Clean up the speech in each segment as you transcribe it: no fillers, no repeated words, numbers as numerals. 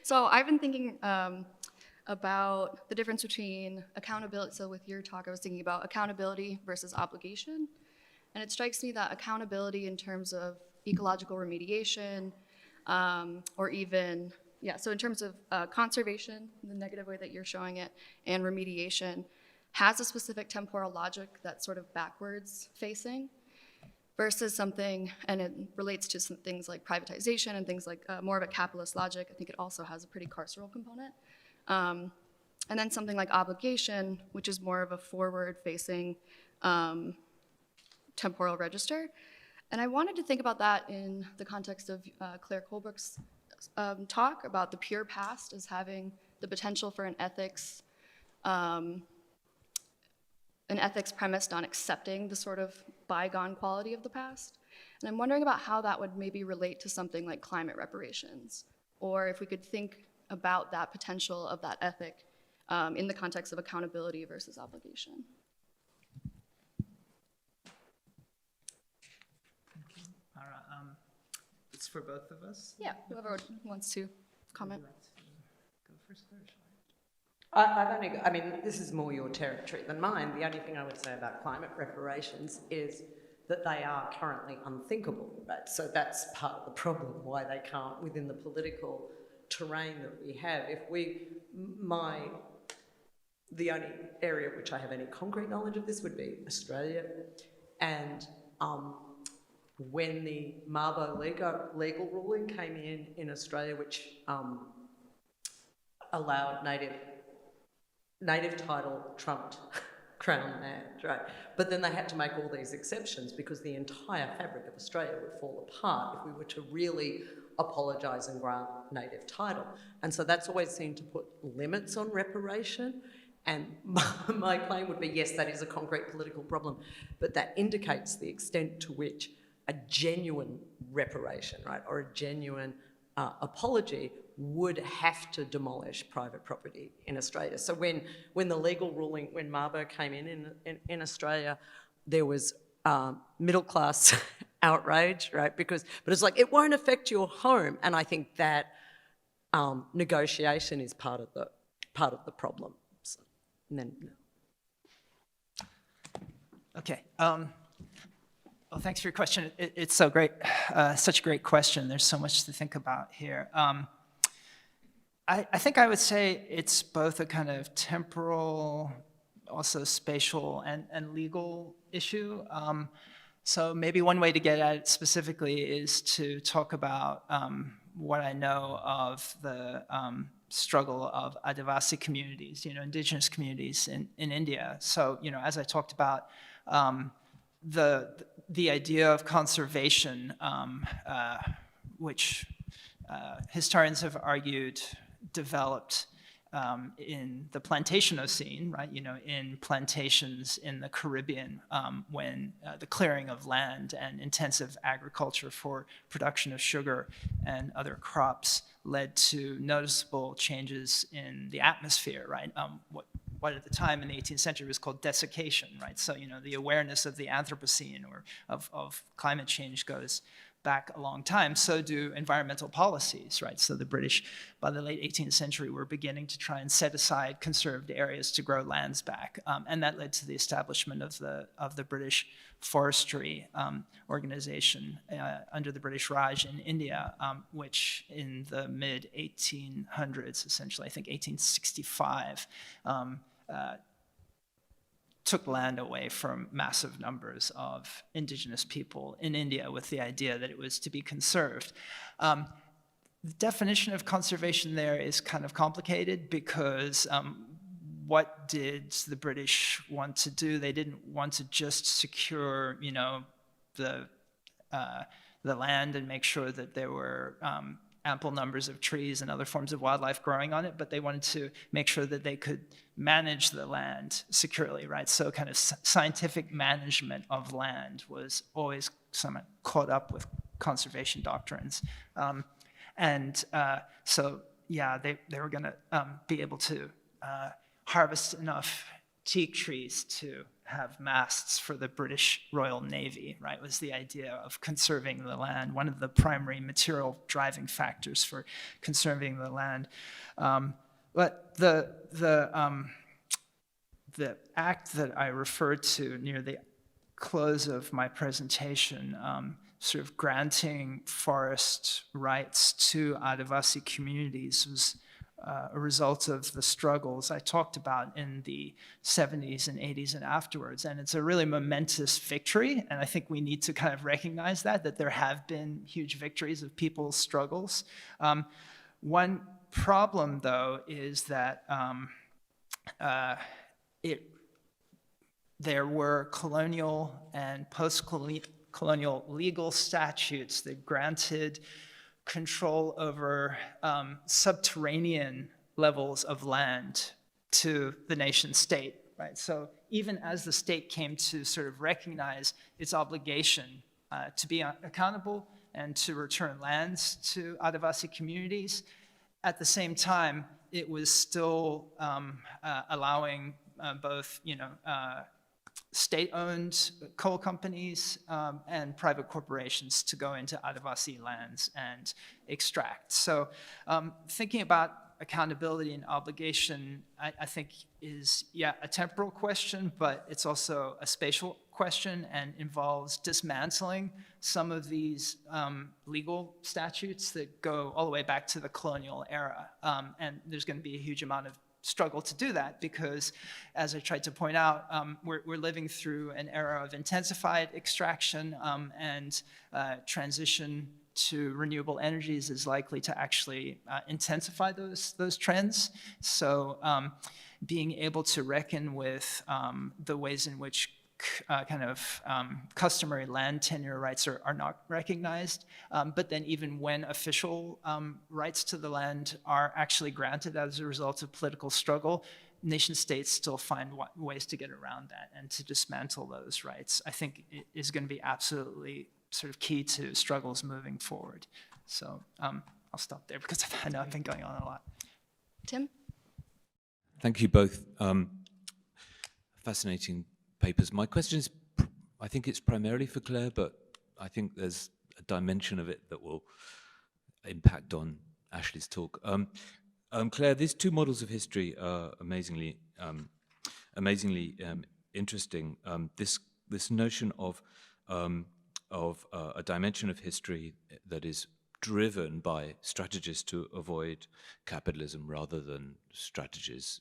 So I've been thinking about the difference between accountability. So with your talk, I was thinking about accountability versus obligation. And it strikes me that accountability in terms of ecological remediation, or even, so in terms of conservation, the negative way that you're showing it, and remediation, has a specific temporal logic that's sort of backwards facing, versus something, and it relates to some things like privatization and things like more of a capitalist logic. I think it also has a pretty carceral component. And then something like obligation, which is more of a forward-facing temporal register. And I wanted to think about that in the context of Claire Colebrook's talk about the pure past as having the potential for an ethics premised on accepting the sort of bygone quality of the past. And I'm wondering about how that would maybe relate to something like climate reparations, or if we could think about that potential of that ethic in the context of accountability versus obligation. Thank you. Marah, it's for both of us? Yeah, whoever wants to comment. Would you like to go first, or shall I? I mean, this is more your territory than mine. The only thing I would say about climate reparations is that they are currently unthinkable, right? So that's part of the problem, why they can't, within the political terrain that we have. The only area which I have any concrete knowledge of this would be Australia. And when the Mabo legal ruling came in Australia, which allowed native title trumped crown land, right? But then they had to make all these exceptions because the entire fabric of Australia would fall apart if we were to really apologise and grant native title. And so that's always seemed to put limits on reparation. And my claim would be, yes, that is a concrete political problem, but that indicates the extent to which a genuine reparation, right, or a genuine apology would have to demolish private property in Australia. So when the legal ruling, when Mabo came in Australia, there was middle class outrage, right? But it's like, it won't affect your home. And I think that negotiation is part of the problem. So, and then, Okay. Well, thanks for your question. It's so great, such a great question. There's so much to think about here. I think I would say it's both a kind of temporal, also spatial and legal issue. So maybe one way to get at it specifically is to talk about what I know of the struggle of Adivasi communities, indigenous communities in India. So, as I talked about, the idea of conservation, which historians have argued developed in the Plantationocene, right? In plantations in the Caribbean, when the clearing of land and intensive agriculture for production of sugar and other crops led to noticeable changes in the atmosphere, right? What at the time in the 18th century was called desiccation, right? So, the awareness of the Anthropocene or of climate change goes back a long time. So do environmental policies, right? So the British, by the late 18th century, were beginning to try and set aside conserved areas to grow lands back. And that led to the establishment of the British Forestry Organization under the British Raj in India, which in the mid-1800s, essentially, I think 1865, took land away from massive numbers of indigenous people in India with the idea that it was to be conserved. The definition of conservation there is kind of complicated because what did the British want to do? They didn't want to just secure, the land and make sure that there were ample numbers of trees and other forms of wildlife growing on it, but they wanted to make sure that they could manage the land securely, right? So kind of scientific management of land was always somewhat caught up with conservation doctrines. So they were gonna be able to harvest enough teak trees to have masts for the British Royal Navy, right? Was the idea of conserving the land, one of the primary material driving factors for conserving the land. But the act that I referred to near the close of my presentation, sort of granting forest rights to Adivasi communities, was a result of the struggles I talked about in the 70s and 80s and afterwards. And it's a really momentous victory, and I think we need to kind of recognize that there have been huge victories of people's struggles. One problem, though, is that there were colonial and post-colonial legal statutes that granted control over subterranean levels of land to the nation state, right? So even as the state came to sort of recognize its obligation to be accountable and to return lands to Adivasi communities, at the same time, it was still allowing both, state-owned coal companies and private corporations to go into Adivasi lands and extract. So thinking about accountability and obligation, I think is, a temporal question, but it's also a spatial question and involves dismantling some of these legal statutes that go all the way back to the colonial era. And there's going to be a huge amount of struggle to do that because, as I tried to point out, we're living through an era of intensified extraction and transition to renewable energies is likely to actually intensify those trends. So being able to reckon with the ways in which customary land tenure rights are not recognized, but then even when official rights to the land are actually granted as a result of political struggle, nation states still find ways to get around that and to dismantle those rights, I think is going to be absolutely sort of key to struggles moving forward. So I'll stop there because I know I've been going on a lot. Tim? Thank you both. Fascinating papers. My question is, I think it's primarily for Claire, but I think there's a dimension of it that will impact on Ashley's talk. Claire, these two models of history are amazingly interesting. This notion of a dimension of history that is driven by strategies to avoid capitalism rather than strategies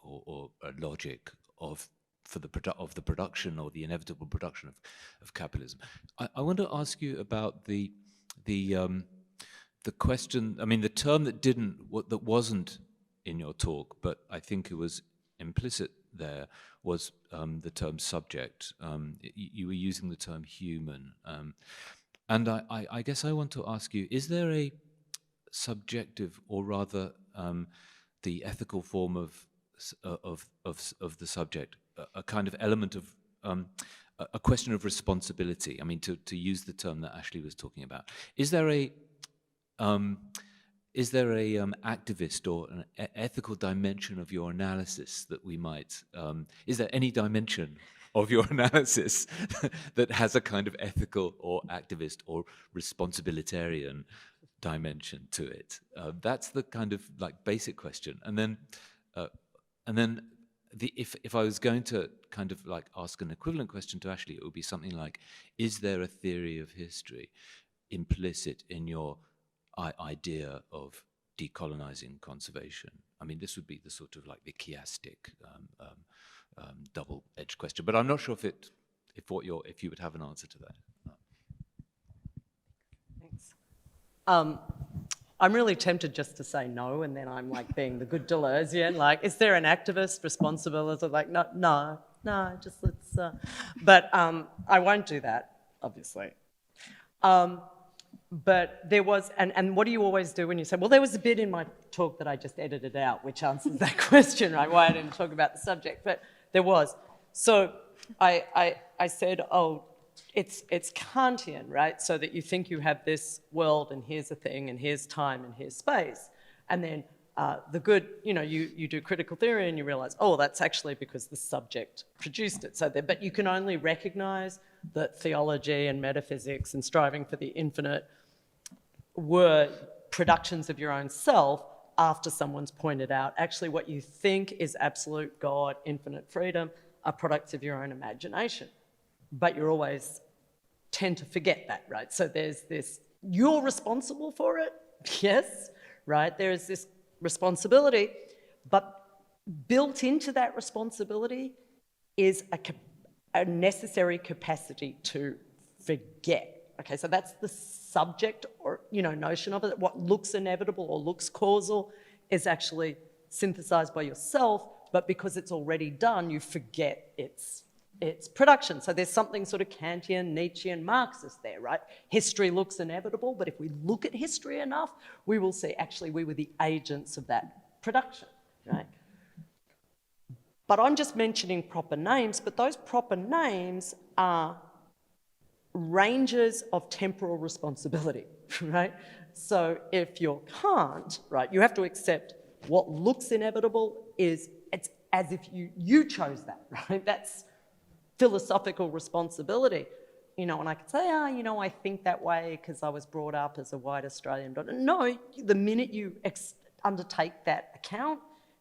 or a logic of the production or the inevitable production of capitalism. I want to ask you about the question. I mean, the term that wasn't in your talk, but I think it was implicit there, was the term subject. You were using the term human, and I guess I want to ask you: is there a subjective, or rather, the ethical form of the subject, a kind of element of a question of responsibility? I mean, to use the term that Ashley was talking about, is there a activist or an ethical dimension of your analysis that we might? Is there any dimension of your analysis that has a kind of ethical or activist or responsibilitarian dimension to it? That's the kind of like basic question, and then if I was going to kind of like ask an equivalent question to Ashley, it would be something like, is there a theory of history implicit in your idea of decolonizing conservation? I mean, this would be the sort of like the chiastic double-edged question, but I'm not sure if you would have an answer to that. Thanks. I'm really tempted just to say no, and then I'm like being the good Deleuzian, like, is there an activist responsibility? Like, no, just let's, but I won't do that, obviously. But there was, and what do you always do when you say, well, there was a bit in my talk that I just edited out, which answers that question, right? Why I didn't talk about the subject, but there was. So I said, oh, it's Kantian, right? So that you think you have this world and here's a thing and here's time and here's space. And then the good, you do critical theory and you realise, oh, that's actually because the subject produced it. But you can only recognise that theology and metaphysics and striving for the infinite were productions of your own self after someone's pointed out, actually what you think is absolute God, infinite freedom, are products of your own imagination. But you always tend to forget that, right? So there's this, you're responsible for it, yes, right? There is this responsibility, but built into that responsibility is a necessary capacity to forget. Okay, so that's the subject or, notion of it. What looks inevitable or looks causal is actually synthesized by yourself, but because it's already done, you forget its production. So there's something sort of Kantian, Nietzschean, Marxist there, right? History looks inevitable, but if we look at history enough, we will see actually we were the agents of that production, right? But I'm just mentioning proper names, but those proper names are ranges of temporal responsibility, right? So if you're Kant, right, you have to accept what looks inevitable it's as if you chose that, right? That's philosophical responsibility. And I could say, I think that way because I was brought up as a white Australian. No, the minute you undertake that account,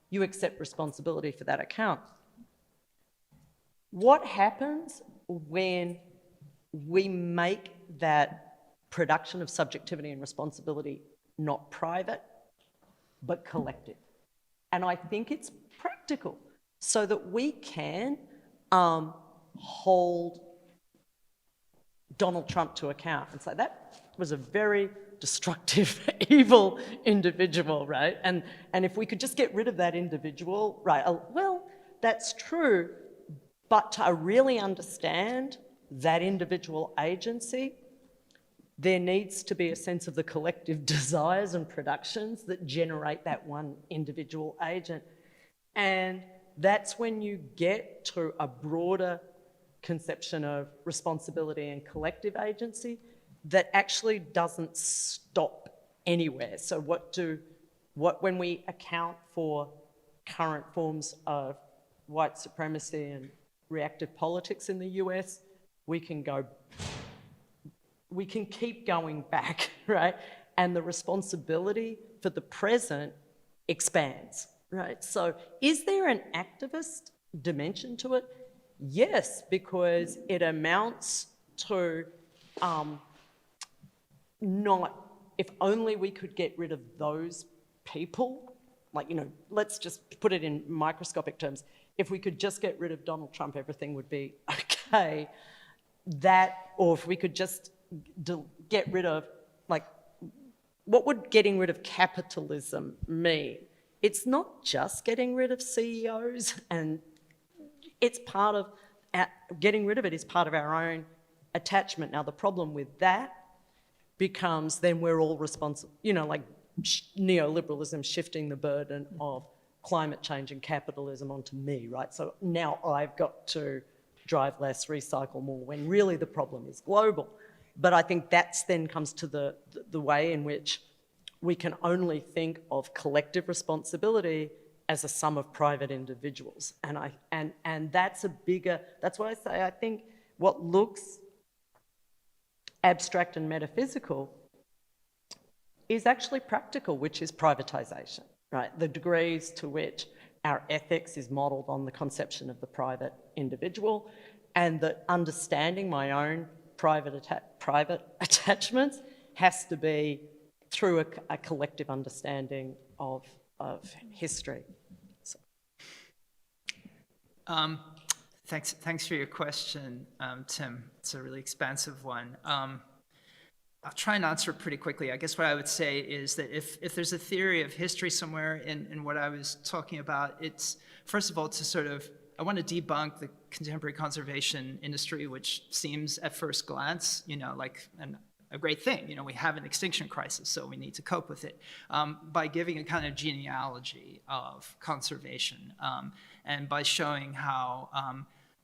you accept responsibility for that account. What happens when we make that production of subjectivity and responsibility not private, but collective? And I think it's practical so that we can hold Donald Trump to account and say that was a very destructive, evil individual, right? And if we could just get rid of that individual, right, well, that's true, but to really understand that individual agency, there needs to be a sense of the collective desires and productions that generate that one individual agent. And that's when you get to a broader conception of responsibility and collective agency that actually doesn't stop anywhere. So when we account for current forms of white supremacy and reactive politics in the US, we can keep going back, right? And the responsibility for the present expands, right? So is there an activist dimension to it? Yes, because it amounts to if only we could get rid of those people, let's just put it in microscopic terms. If we could just get rid of Donald Trump, everything would be okay. Or if we could just get rid of, what would getting rid of capitalism mean? It's not just getting rid of CEOs, and it's part of, getting rid of it is part of our own attachment. Now, the problem with that becomes then we're all responsible, neoliberalism shifting the burden of climate change and capitalism onto me, right? So now I've got to drive less, recycle more, when really the problem is global. But I think that's then comes to the way in which we can only think of collective responsibility as a sum of private individuals. And that's that's why I say I think what looks abstract and metaphysical is actually practical, which is privatisation, right? The degrees to which our ethics is modelled on the conception of the private individual, and that understanding my own private attachments has to be through a collective understanding of history. So. Thanks for your question, Tim. It's a really expansive one. I'll try and answer it pretty quickly. I guess what I would say is that if there's a theory of history somewhere in what I was talking about, it's, first of all, I want to debunk the contemporary conservation industry, which seems at first glance, like a great thing. We have an extinction crisis, so we need to cope with it by giving a kind of genealogy of conservation and by showing how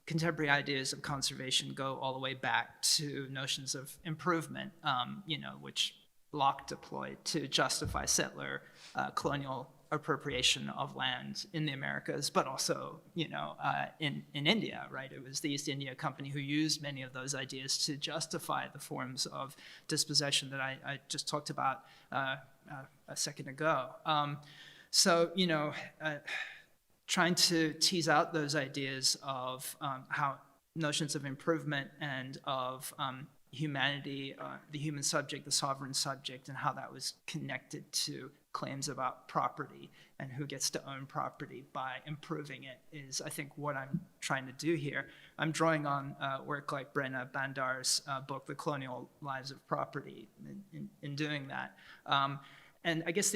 contemporary ideas of conservation go all the way back to notions of improvement, which Locke deployed to justify settler colonial appropriation of land in the Americas, but also, in India, right? It was the East India Company who used many of those ideas to justify the forms of dispossession that I just talked about a second ago. Trying to tease out those ideas of how notions of improvement and of humanity, the human subject, the sovereign subject, and how that was connected to claims about property and who gets to own property by improving it is, I think, what I'm trying to do here. I'm drawing on work like Brenna Bandar's book, The Colonial Lives of Property, in doing that. And I guess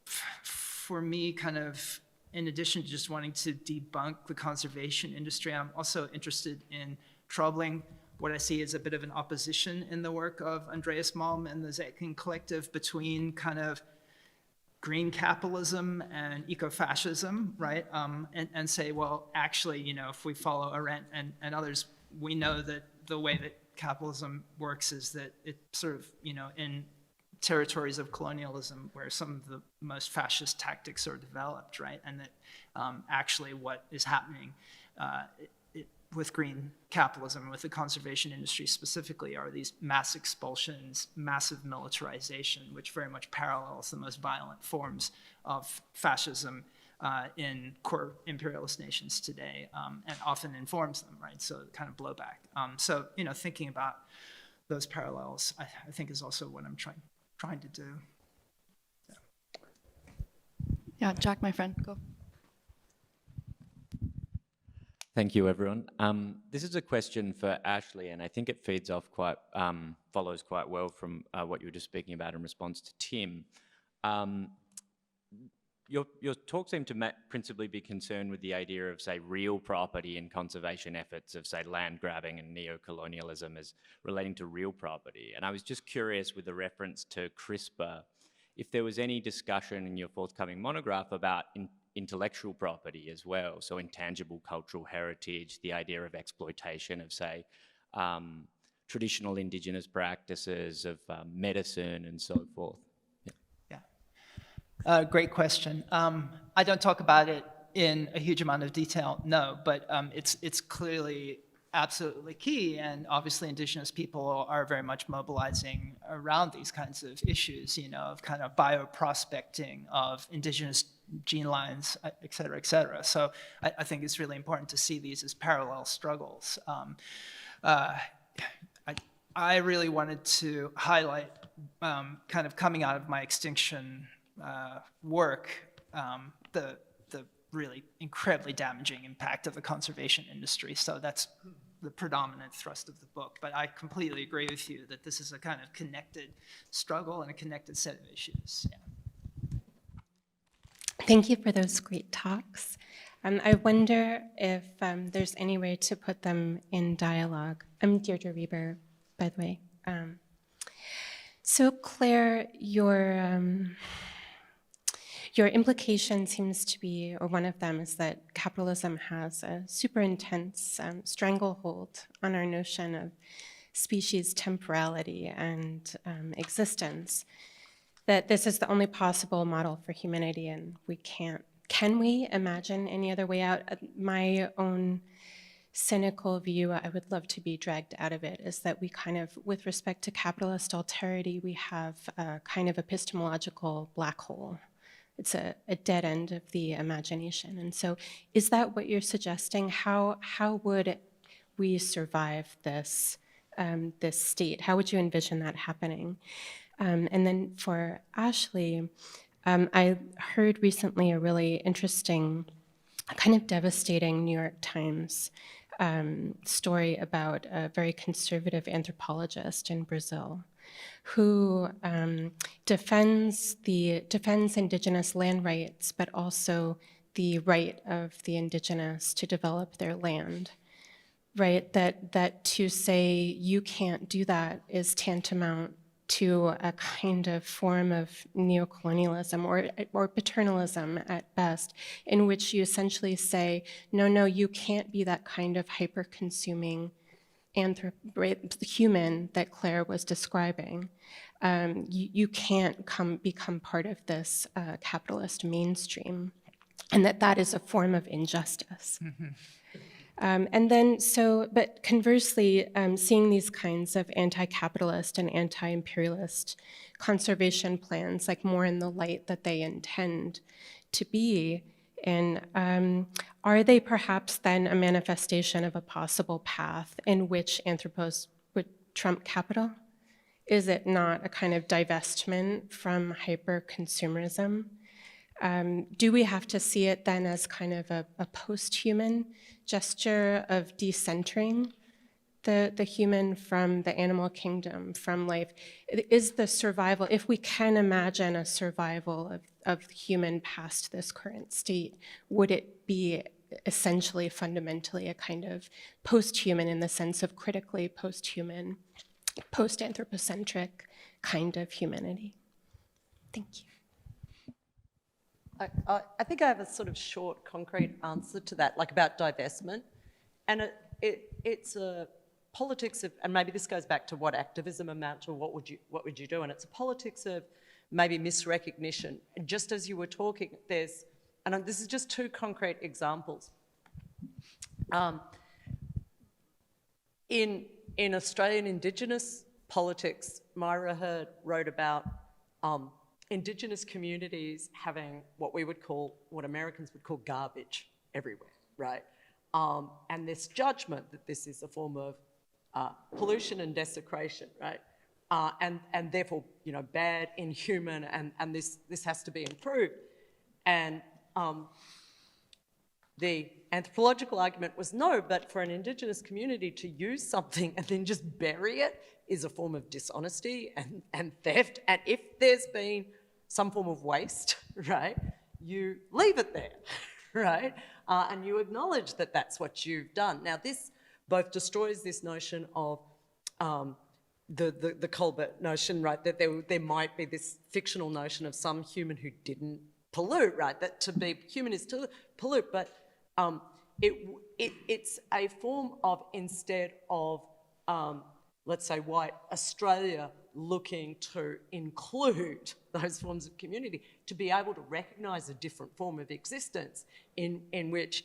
for me, kind of, in addition to just wanting to debunk the conservation industry, I'm also interested in troubling what I see as a bit of an opposition in the work of Andreas Malm and the Zetkin Collective between kind of green capitalism and eco-fascism, right? And say, well, actually, if we follow Arendt and others, we know that the way that capitalism works is that it sort of, in territories of colonialism where some of the most fascist tactics are developed, right? And that actually what is happening with green capitalism, with the conservation industry specifically, are these mass expulsions, massive militarization, which very much parallels the most violent forms of fascism in core imperialist nations today, and often informs them, right? So kind of blowback. So, thinking about those parallels, I think is also what I'm trying to do. Yeah, Jack, my friend, go. Thank you, everyone. This is a question for Ashley, and I think it feeds off follows quite well from what you were just speaking about in response to Tim. Your talk seemed to principally be concerned with the idea of, say, real property and conservation efforts of, say, land grabbing and neo-colonialism as relating to real property. And I was just curious, with the reference to CRISPR, if there was any discussion in your forthcoming monograph about intellectual property as well, so intangible cultural heritage, the idea of exploitation of, say, traditional indigenous practices of medicine and so forth. Great question. I don't talk about it in a huge amount of detail, no, but it's clearly absolutely key, and obviously indigenous people are very much mobilizing around these kinds of issues, of kind of bioprospecting of indigenous gene lines, et cetera, et cetera. So I think it's really important to see these as parallel struggles. I really wanted to highlight, kind of coming out of my extinction work, the really incredibly damaging impact of the conservation industry. So that's the predominant thrust of the book. But I completely agree with you that this is a kind of connected struggle and a connected set of issues. Yeah. Thank you for those great talks. I wonder if there's any way to put them in dialogue. I'm Deirdre Reber, by the way. So Claire, your implication seems to be, or one of them is that capitalism has a super intense stranglehold on our notion of species temporality and existence, that this is the only possible model for humanity and we can't. Can we imagine any other way out? My own cynical view, I would love to be dragged out of it, is that we kind of, with respect to capitalist alterity, we have a kind of epistemological black hole. It's a dead end of the imagination. And so is that what you're suggesting? How would we survive this, this state? How would you envision that happening? And then for Ashley, I heard recently a really interesting, kind of devastating New York Times story about a very conservative anthropologist in Brazil who defends indigenous land rights, but also the right of the indigenous to develop their land, right? That to say you can't do that is tantamount to a kind of form of neocolonialism or paternalism at best, in which you essentially say, no, you can't be that kind of hyper-consuming human that Claire was describing, you can't become part of this capitalist mainstream, and that is a form of injustice. And then, but conversely, seeing these kinds of anti-capitalist and anti-imperialist conservation plans like more in the light that they intend to be, and are they perhaps then a manifestation of a possible path in which anthropos would trump capital? Is it not a kind of divestment from hyper-consumerism? Do we have to see it then as kind of a post-human gesture of decentering the human from the animal kingdom, from life? Is the survival, if we can imagine a survival of human past this current state, would it be essentially, fundamentally, a kind of post-human in the sense of critically post-human, post-anthropocentric kind of humanity? Thank you. I think I have a sort of short, concrete answer to that, like about divestment. And it's a politics of, and maybe this goes back to what activism amounts to, what would you do? And it's a politics of maybe misrecognition. And just as you were talking, and this is just two concrete examples. In Australian Indigenous politics, Marah wrote about Indigenous communities having what Americans would call garbage everywhere, right? And this judgment that this is a form of pollution and desecration, right? And therefore, bad, inhuman, and this has to be improved. And the anthropological argument was no, but for an Indigenous community to use something and then just bury it is a form of dishonesty and theft. And if there's been some form of waste, right, you leave it there, right? And you acknowledge that that's what you've done. Now, this both destroys this notion of the Colebrook notion, right, that there might be this fictional notion of some human who didn't pollute, right, that to be human is to pollute, but it's a form of, instead of, let's say, white Australia looking to include those forms of community, to be able to recognise a different form of existence in which,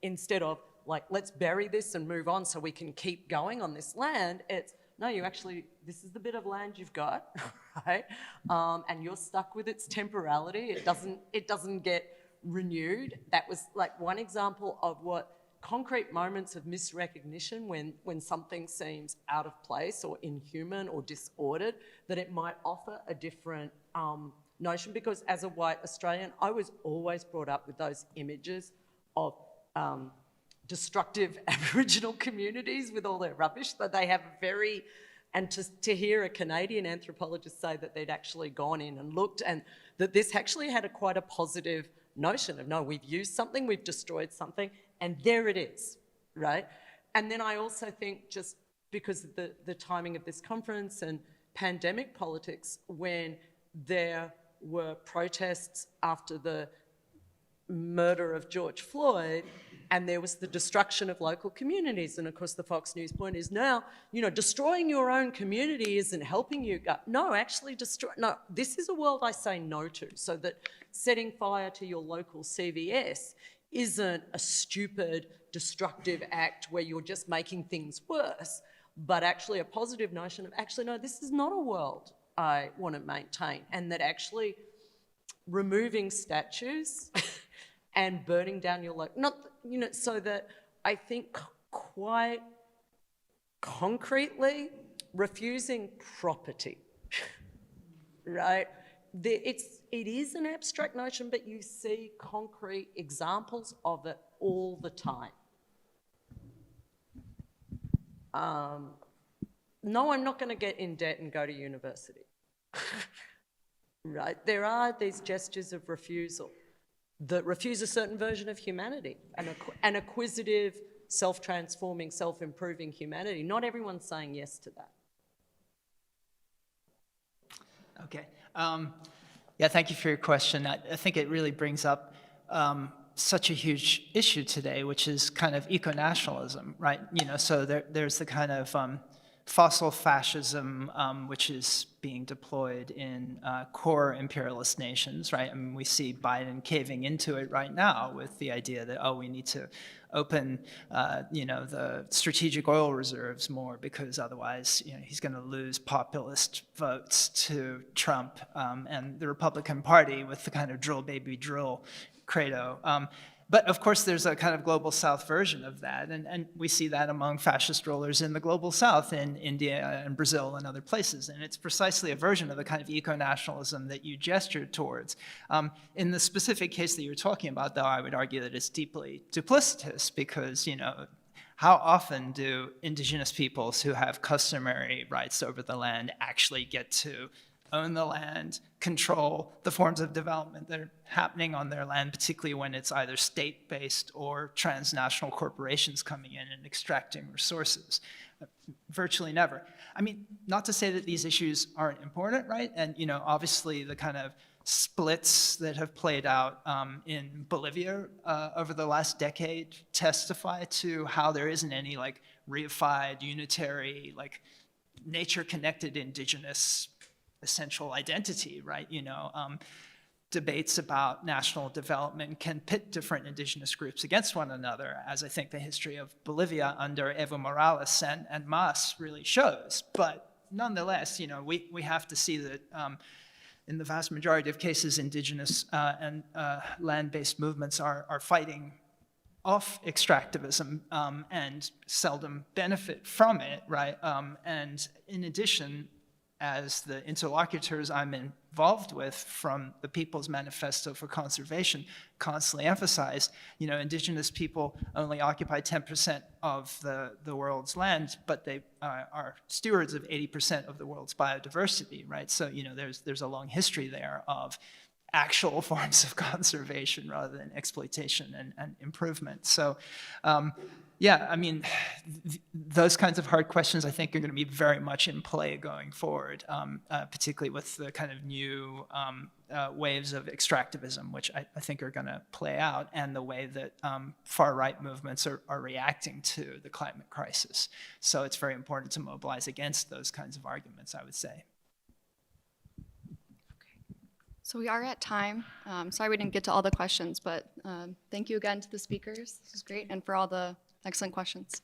instead of, like, let's bury this and move on so we can keep going on this land, it's, no, this is the bit of land you've got, right? And you're stuck with its temporality. It doesn't get renewed. That was like one example of what concrete moments of misrecognition when something seems out of place or inhuman or disordered, that it might offer a different notion. Because as a white Australian, I was always brought up with those images of destructive Aboriginal communities with all their rubbish, that they have and to hear a Canadian anthropologist say that they'd actually gone in and looked, and that this actually had quite a positive notion of, no, we've used something, we've destroyed something, and there it is, right? And then I also think, just because of the timing of this conference and pandemic politics, when there were protests after the murder of George Floyd, and there was the destruction of local communities, and of course the Fox News point is now, destroying your own community isn't helping you. No, actually this is a world I say no to, so that setting fire to your local CVS isn't a stupid, destructive act where you're just making things worse, but actually a positive notion of, actually, no, this is not a world I want to maintain, and that actually removing statues and burning down your so that I think quite concretely refusing property, right? It is an abstract notion, but you see concrete examples of it all the time. No, I'm not going to get in debt and go to university, right? There are these gestures of refusal that refuse a certain version of humanity, an acquisitive, self-transforming, self-improving humanity. Not everyone's saying yes to that. Okay. Yeah, thank you for your question. I think it really brings up such a huge issue today, which is kind of eco-nationalism, right? So there's the kind of fossil fascism, which is being deployed in core imperialist nations, right? I mean, we see Biden caving into it right now with the idea that, oh, we need to open, the strategic oil reserves more because otherwise, he's going to lose populist votes to Trump and the Republican Party with the kind of drill, baby, drill credo. But of course, there's a kind of global South version of that, and we see that among fascist rulers in the global South, in India and Brazil and other places. And it's precisely a version of the kind of eco-nationalism that you gestured towards. In the specific case that you're talking about, though, I would argue that it's deeply duplicitous because, how often do indigenous peoples who have customary rights over the land actually get to own the land, control the forms of development that are happening on their land, particularly when it's either state-based or transnational corporations coming in and extracting resources? Virtually never. I mean, not to say that these issues aren't important, right? And, obviously the kind of splits that have played out in Bolivia over the last decade testify to how there isn't any reified, unitary, nature-connected indigenous essential identity, right? Debates about national development can pit different indigenous groups against one another, as I think the history of Bolivia under Evo Morales and Mas really shows. But nonetheless, we have to see that in the vast majority of cases, indigenous and land-based movements are fighting off extractivism and seldom benefit from it, right? And in addition, as the interlocutors I'm involved with from the People's Manifesto for Conservation constantly emphasize, indigenous people only occupy 10% of the world's land, but they are stewards of 80% of the world's biodiversity, right? So, there's a long history there of actual forms of conservation rather than exploitation and improvement. So, yeah, I mean, those kinds of hard questions, I think, are going to be very much in play going forward, particularly with the kind of new waves of extractivism, which I think are going to play out, and the way that far-right movements are reacting to the climate crisis. So it's very important to mobilize against those kinds of arguments, I would say. So we are at time. Sorry we didn't get to all the questions, but thank you again to the speakers. This was great, and for all the excellent questions.